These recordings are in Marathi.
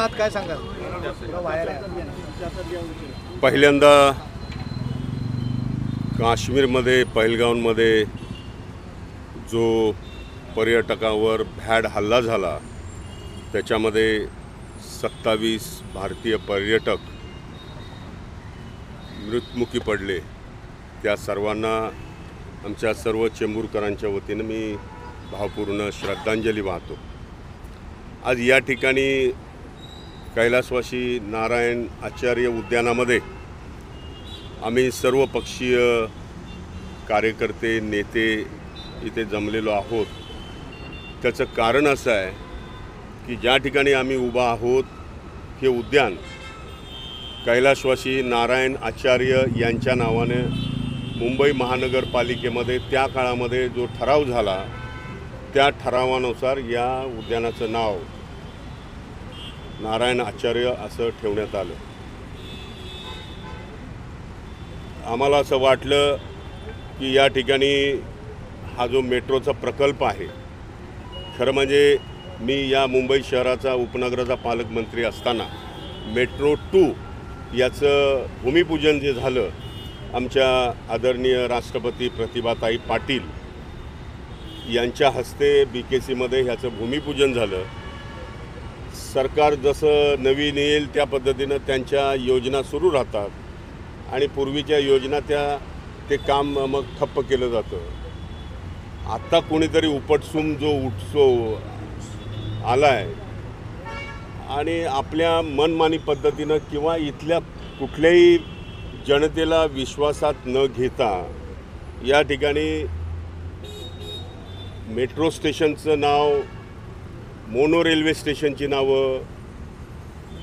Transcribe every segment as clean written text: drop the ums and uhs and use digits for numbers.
आहात, काय सांगाल? पहिल्यांदा काश्मीरमध्ये पहलगाममध्ये जो पर्यटकांवर भ्याड हल्ला झाला त्याच्यामध्ये 27 भारतीय पर्यटक मृत्युमुखी पडले। त्या सर्वांना आमच्या सर्व चेंबूरकरांच्या वतीने मी भावपूर्ण श्रद्धांजली वाहतो। आज या ठिकाणी कैलासवासी नारायण आचार्य उद्यानामध्ये आम्ही सर्व पक्षीय कार्यकर्ते नेते इथे जमलेलो आहोत। त्याचं कारण असं आहे की ज्या ठिकाणी आम्ही उभा आहोत हे उद्यान कैलासवासी नारायण आचार्य यांच्या नावाने मुंबई महानगरपालिकेमध्ये त्या काळामध्ये जो ठराव झाला त्या ठरावानुसार या उद्यानाचं नाव नारायण आचार्य असं ठेवण्यात आलं। आम्हाला असं वाटलं की या ठिकाणी हा जो मेट्रोचा प्रकल्प आहे, खरं म्हणजे मी या मुंबई शहराचा उपनगराचा पालकमंत्री असताना मेट्रो 2 याचं भूमिपूजन जे झालं आमच्या आदरणीय राष्ट्रपती प्रतिभाताई पाटील यांच्या हस्ते BKCमध्ये ह्याचं भूमिपूजन झालं। सरकार जसं नवीन येईल त्या पद्धतीनं त्यांच्या योजना सुरू राहतात आणि पूर्वीच्या योजना ते काम मग ठप्प केलं जातं। आता कोणीतरी उपटसूम जो उत्सव आला आहे आणि आपल्या मनमानी पद्धतीनं किंवा इथल्या कुठल्याही जनतेला विश्वासात न घेता या ठिकाणी मेट्रो स्टेशनचं नाव, मोनो रेल्वे स्टेशनची नावं,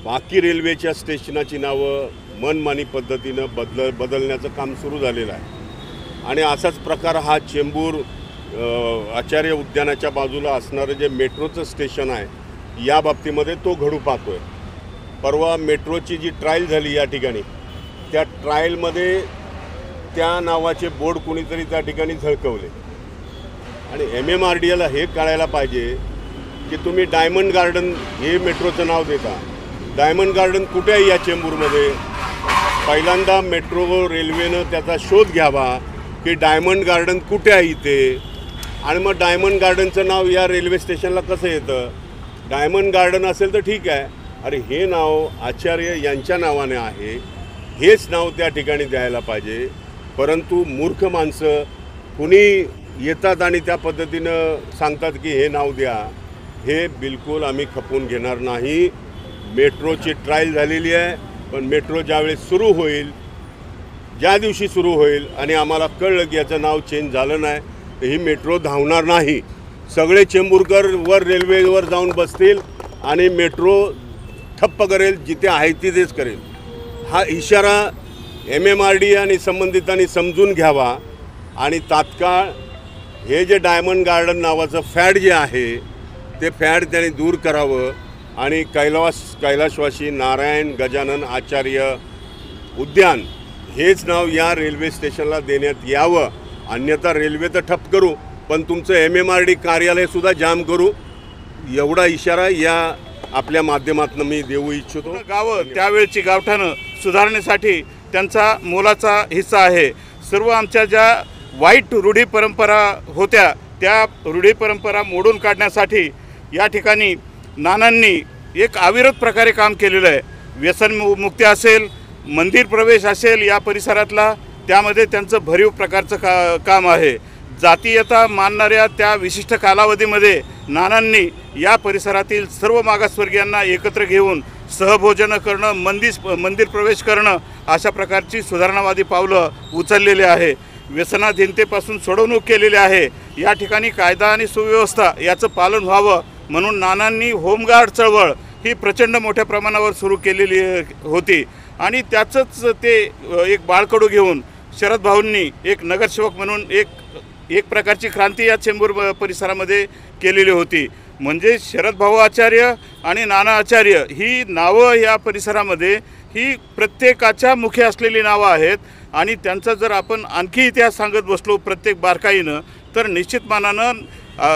बाकी रेल्वेच्या स्टेशनाची नावं मनमानी पद्धतीनं बदलण्याचं काम सुरू झालेलं आहे। आणि असाच प्रकार हा चेंबूर आचार्य उद्यानाच्या बाजूला असणारं जे मेट्रोचं स्टेशन आहे या बाबतीमध्ये तो घडू पाहतोय। परवा मेट्रोची जी ट्रायल झाली या ठिकाणी त्या ट्रायलमध्ये त्या नावाचे बोर्ड कोणीतरी त्या ठिकाणी झळकवले आणि MMRDAला हे कळायला पाहिजे की तुम्ही डायमंड गार्डन हे मेट्रोचं नाव देता। डायमंड गार्डन कुठे आहे या चेंबूरमध्ये? पहिल्यांदा मेट्रो रेल्वेनं त्याचा शोध घ्यावा की डायमंड गार्डन कुठे आहे इथे, आणि मग डायमंड गार्डनचं नाव या रेल्वे स्टेशनला कसं येतं? डायमंड गार्डन असेल तर ठीक आहे, अरे हे नाव आचार्य यांच्या नावाने आहे, हेच नाव त्या ठिकाणी द्यायला पाहिजे। परंतु मूर्ख माणसं कुणी येतात आणि त्या पद्धतीनं सांगतात की हे नाव द्या, हे बिलकुल आम्ही खपवून घेणार नाही। मेट्रोची ट्रायल झालेली आहे, पण मेट्रो ज्यावेळेस सुरू होईल, ज्या दिवशी सुरू होईल आणि आम्हाला कळलं की याचं नाव चेंज झालं नाही तर ही मेट्रो धावणार नाही। सगळे चेंबूरकर वर रेल्वेवर जाऊन बसतील आणि मेट्रो ठप्प करेल, जिथे आहे तिथेच करेल। हा इशारा MMRDA आणि संबंधितांनी समजून घ्यावा आणि तात्काळ हे जे डायमंड गार्डन नावाचं फॅड जे आहे ते फॅड त्यांनी दूर करावं आणि कैलासवासी नारायण गजानन आचार्य उद्यान हेच नाव या रेल्वे स्टेशनला देण्यात यावं। अन्यथा रेल्वे तर ठप्प करू, पण तुमचं MMRD कार्यालयसुद्धा जाम करू, एवढा इशारा या आपल्या माध्यमातून मी देऊ इच्छितो। गावं त्यावेळची गावठाणं सुधारण्यासाठी त्यांचा मोलाचा हिस्सा आहे। सर्व आमच्या ज्या वाईट रूढी परंपरा होत्या त्या रूढी परंपरा मोडून काढण्यासाठी या ठिकाणी नानांनी एक अविरत प्रकारे काम केलेलं आहे। व्यसनमुक्ती असेल, मंदिर प्रवेश असेल या परिसरातला, त्यामध्ये त्यांचं भरीव प्रकारचं काम आहे। जातीयता मानणाऱ्या त्या विशिष्ट कालावधीमध्ये नानांनी या परिसरातील सर्व मागासवर्गीयांना एकत्र घेऊन सहभोजन करणं, मंदिर प्रवेश करणं अशा प्रकारची सुधारणावादी पावलं उचललेली आहे। व्यसनाधीनतेपासून सोडवणूक केलेली आहे। या ठिकाणी कायदा आणि सुव्यवस्था याचं पालन व्हावं म्हणून नानांनी होमगार्ड चळवळ ही प्रचंड मोठ्या प्रमाणावर सुरू केलेली होती आणि त्याचंच ते एक बाळकडू घेऊन शरद भाऊंनी एक नगरसेवक म्हणून एक प्रकारची क्रांती या चेंबूर परिसरामध्ये केलेली होती। म्हणजे शरद भाऊ आचार्य आणि नाना आचार्य ही नावं या परिसरामध्ये ही प्रत्येकाच्या मुखी असलेली नावं आहेत आणि त्यांचा जर आपण आणखी इतिहास सांगत बसलो प्रत्येक बारकाईनं तर निश्चितमानानं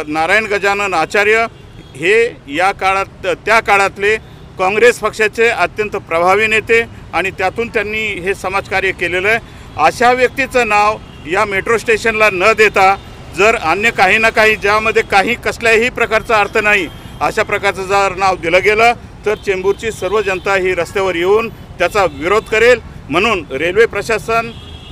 नारायण गजानन आचार्य हे या काळात त्या काळातले काँग्रेस पक्षाचे अत्यंत प्रभावी नेते आणि त्यातून त्यांनी हे समाजकार्य केलेलं आहे. अशा व्यक्तीचं नाव या मेट्रो स्टेशनला न देता जर अन्य काही ना काही ज्यामध्ये काही कसल्याही प्रकारचा अर्थ नाही अशा प्रकारचं जर नाव दिलं गेलं तर चेंबूरची सर्व जनता ही रस्त्यावर येऊन त्याचा विरोध करेल. म्हणून रेल्वे प्रशासन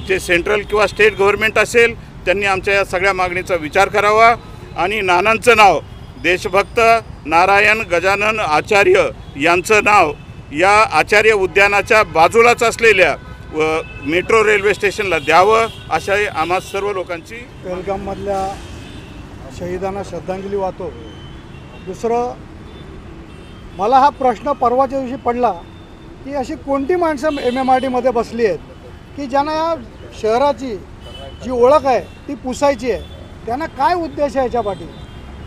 जे सेंट्रल किंवा स्टेट गव्हर्नमेंट असेल त्यांनी आमच्या या सगळ्या मागणीचा विचार करावा आणि नानांचं नाव देशभक्त नारायण गजानन आचार्य यांचं नाव या आचार्य उद्यानाच्या बाजूलाच असलेल्या मेट्रो रेल्वे स्टेशनला द्यावं अशाही आम्हा सर्व लोकांची. पहलगाममधल्या शहीदांना श्रद्धांजली वाहतो. दुसरं, मला हा प्रश्न परवाच्या दिवशी पडला की अशी कोणती माणसं MMRDमध्ये बसली आहेत की ज्यांना या शहराची जी ओळख आहे ती पुसायची आहे. त्यांना काय उद्देश आहे याच्या पाठी?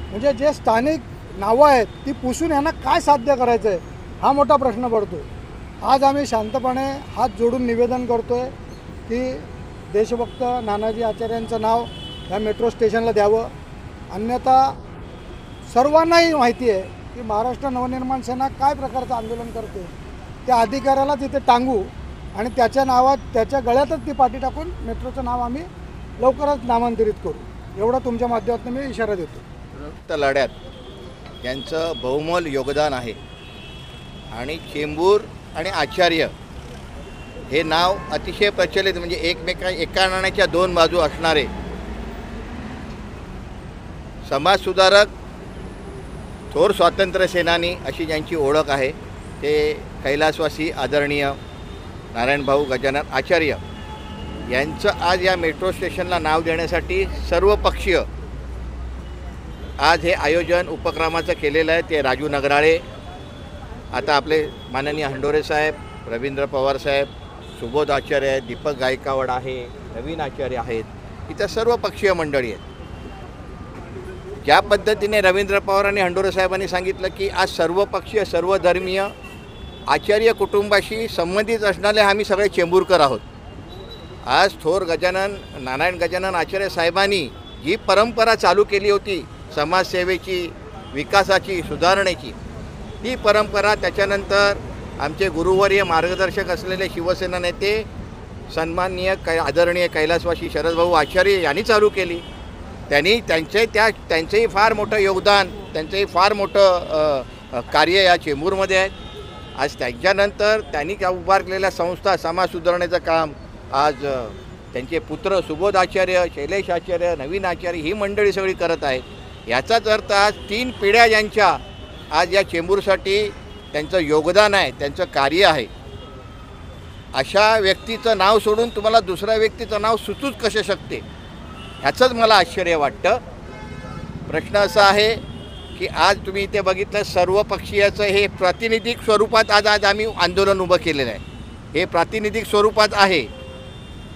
म्हणजे जे स्थानिक नावं आहेत ती पुसून यांना काय साध्य करायचं आहे हा मोठा प्रश्न पडतो. आज आम्ही शांतपणे हात जोडून निवेदन करतो आहे की देशभक्त नानाजी आचार्यांचं नाव या मेट्रो स्टेशनला द्यावं. अन्यथा सर्वांनाही माहिती आहे की महाराष्ट्र नवनिर्माण सेना काय प्रकारचं आंदोलन करते. त्या अधिकाऱ्याला तिथे टांगू आणि त्याच्या नावात त्याच्या गळ्यातच ती पाठी टाकून मेट्रोचं नाव आम्ही लवकरच नामांतरित करू एवढा तुमच्या माध्यमातून मी इशारा देतो. लढ्यात यांचं बहुमोल योगदान आहे आणि चेंबूर आणि आचार्य हे नाव अतिशय प्रचलित, म्हणजे एका नाण्याच्या दोन बाजू असणारे समाजसुधारक, थोर स्वातंत्र्य सेनानी अशी ज्यांची ओळख आहे ते कैलासवासी आदरणीय नारायणभाऊ गजानन आचार्य यांचं आज या मेट्रो स्टेशनला नाव देण्यासाठी सर्वपक्षीय आज हे आयोजन उपक्रमाचं केलेलं आहे. ते राजू नगराळे, आता आपले माननीय हंडोरे साहेब, रवींद्र पवार साहेब, सुबोध आचार्य आहेत, दीपक गायकवाड आहे, नवीन आचार्य आहेत, इथं सर्व पक्षीय मंडळी आहेत. ज्या पद्धतीने रवींद्र पवार आणि हंडोरे साहेबांनी सांगितलं की आज सर्वपक्षीय सर्वधर्मीय आचार्य कुटुंबाशी संबंधित असणारे आम्ही सगळे चेंबूरकर आहोत. आज थोर नारायण गजानन आचार्य साहेबांनी जी परंपरा चालू केली होती समाजसेवेची, विकासाची, सुधारणेची, ती परंपरा त्याच्यानंतर आमचे गुरुवर्य मार्गदर्शक असलेले शिवसेना नेते सन्माननीय आदरणीय कैलासवासी शरदभाऊ आचार्य यांनी चालू केली. त्यांचंही फार मोठं योगदान, त्यांचंही फार मोठं कार्य या चेंबूरमध्ये आहे. आज त्यांच्यानंतर त्यांनी उभारलेल्या संस्था, समाज सुधारण्याचं काम आज त्यांचे पुत्र सुबोध आचार्य, शैलेश आचार्य, नवीन आचार्य ही मंडळी सगळी करत आहेत. याचाच अर्थ आज 3 पिढ्या ज्यांच्या आज या चेंबूरसाठी त्यांचं योगदान आहे, त्यांचं कार्य आहे, अशा व्यक्तीचं नाव सोडून तुम्हाला दुसऱ्या व्यक्तीचं नाव सुचूच कसे शकते ह्याचंच मला आश्चर्य वाटतं. प्रश्न असा आहे की आज तुम्ही इथे बघितलं सर्व पक्षीयाचं हे प्रातिनिधिक स्वरूपात आज आम्ही आंदोलन उभं केलेलं आहे. हे प्रातिनिधिक स्वरूपात आहे,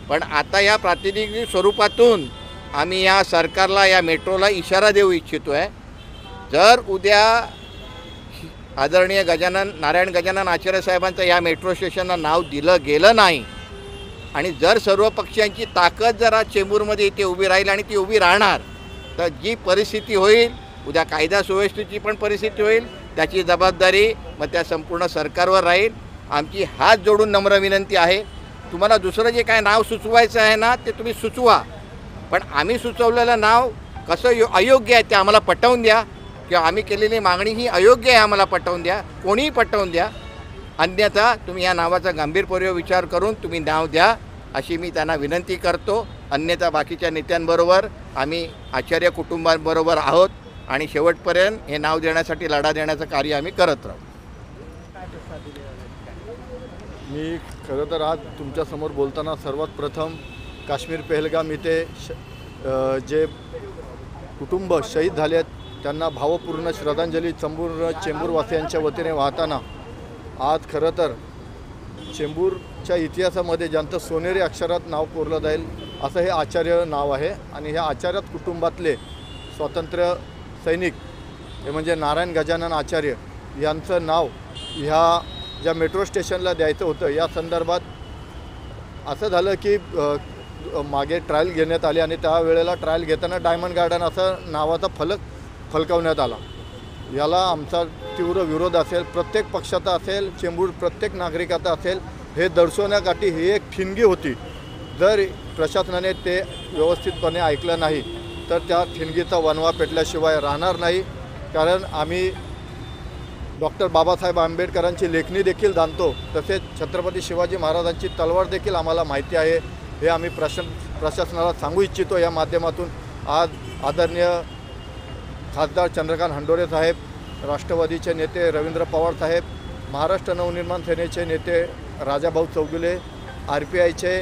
पण आता या प्रातिनिधिक स्वरूपातून आम्ही या सरकारला, या मेट्रोला इशारा देऊ इच्छितो आहे. जर उद्या आदरणीय नारायण गजानन आचार्य साहेबांचं या मेट्रो स्टेशनला नाव दिलं गेलं नाही आणि जर सर्व पक्षांची ताकद जरा चेंबूरमध्ये इथे उभी राहील आणि ती उभी राहणार तर जी परिस्थिती होईल, उद्या कायदा सुव्यवस्थेची पण परिस्थिती होईल, त्याची जबाबदारी मग त्या संपूर्ण सरकारवर राहील. आमची हात जोडून नम्र विनंती आहे, तुम्हाला दुसरं जे काय नाव सुचवायचं आहे ना ते तुम्ही सुचवा, पण आम्ही सुचवलेलं नाव कसं अयोग्य आहे ते आम्हाला पटवून द्या, किंवा आम्ही केलेली मागणी ही अयोग्य आहे आम्हाला पटवून द्या, कोणीही पटवून द्या. अन्यथा तुम्ही या नावाचा गंभीरपूर्वक विचार करून तुम्ही नाव द्या अशी मी त्यांना विनंती करतो. अन्यथा बाकीच्या नेत्यांबरोबर आम्ही आचार्य कुटुंबांबरोबर आहोत आणि शेवटपर्यंत हे नाव देण्यासाठी लढा देण्याचं कार्य आम्ही करत राहू. मी खरं तर आज तुमच्यासमोर बोलताना सर्वात प्रथम काश्मीर पहलगाम इथे जे कुटुंब शहीद झाले आहेत त्यांना भावपूर्ण श्रद्धांजली चेंबूरवासियांच्या वतीने वाहताना आज खरं तर चेंबूरच्या इतिहासामध्ये ज्यांचं सोनेरी अक्षरात नाव कोरलं जाईल असं हे आचार्य नाव आहे. आणि ह्या आचार्य कुटुंबातले स्वातंत्र्य सैनिक हे म्हणजे नारायण गजानन आचार्य यांचं नाव ह्या ज्या मेट्रो स्टेशनला द्यायचं होतं या संदर्भात असं झालं की मागे ट्रायल घेण्यात आली आणि त्यावेळेला ट्रायल घेताना डायमंड गार्डन असं नावाचा फलक फलकावण्यात आला याला आमचा तीव्र विरोध असेल, प्रत्येक पक्षाचा असेल, चेंबूर प्रत्येक नागरिकाचा असेल. हे दर्शवण्यासाठी ही एक ठिणगी होती. जर प्रशासनाने ते व्यवस्थितपणे ऐकलं नाही तर त्या ठिणगीचा वणवा पेटल्याशिवाय राहणार नाही. कारण आम्ही डॉक्टर बाबासाहेब आंबेडकरांची लेखणी देखील जाणतो, तसेच छत्रपती शिवाजी महाराजांची तलवार देखील आम्हाला माहिती आहे. हे आम्ही प्रशासनाला सांगू इच्छितो या माध्यमातून. आज आदरणीय खासदार चंद्रकांत हंडोरे साहेब, राष्ट्रवादीचे नेते रवींद्र पवार साहेब, महाराष्ट्र नवनिर्माण सेनेचे नेते राजाभाऊ चौगुले, RPIचे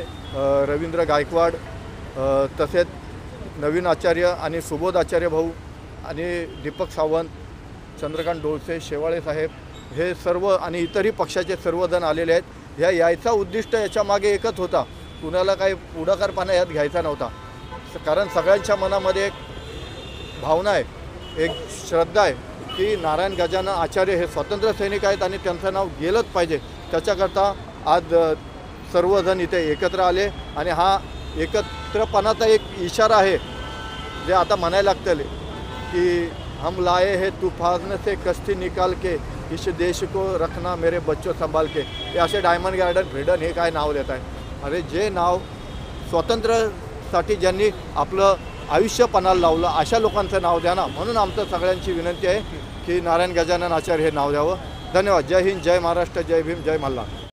रवींद्र गायकवाड, तसेच नवीन आचार्य आणि सुबोध आचार्य भाऊ आणि दीपक सावंत, चंद्रकांत डोळसे, शेवाळे साहेब, हे सर्व आणि इतरही पक्षाचे सर्वजण आलेले आहेत. यायचा उद्दिष्ट याच्यामागे एकच होता, कुणाला काही पुढाकारपणा यात घ्यायचा नव्हता. कारण सगळ्यांच्या मनामध्ये एक भावना आहे, एक श्रद्धा आहे की नारायण गजानन आचार्य हे स्वातंत्र्य सैनिक आहेत आणि त्यांचं नाव गेलंच पाहिजे. त्याच्याकरता आज सर्वजण इथे एकत्र आले आणि हा एकत्रपणाचा एक इशारा आहे जे आता म्हणायला लागतं की हम लाए हे तूफान से कश्ती निकाल के इस देश को रखना मेरे बच्चों संभाल के. हे असे डायमंड गार्डन फ्रीडम हे काय नाव देत आहे. अरे जे नाव स्वातंत्र्यासाठी ज्यांनी आपलं आयुष्य पणाला लावलं अशा लोकांचं नाव द्या ना. म्हणून आमचं सगळ्यांची विनंती आहे की नारायण गजानन आचार्य हे नाव द्यावं. धन्यवाद. जय हिंद, जय महाराष्ट्र, जय भीम, जय मल्हार.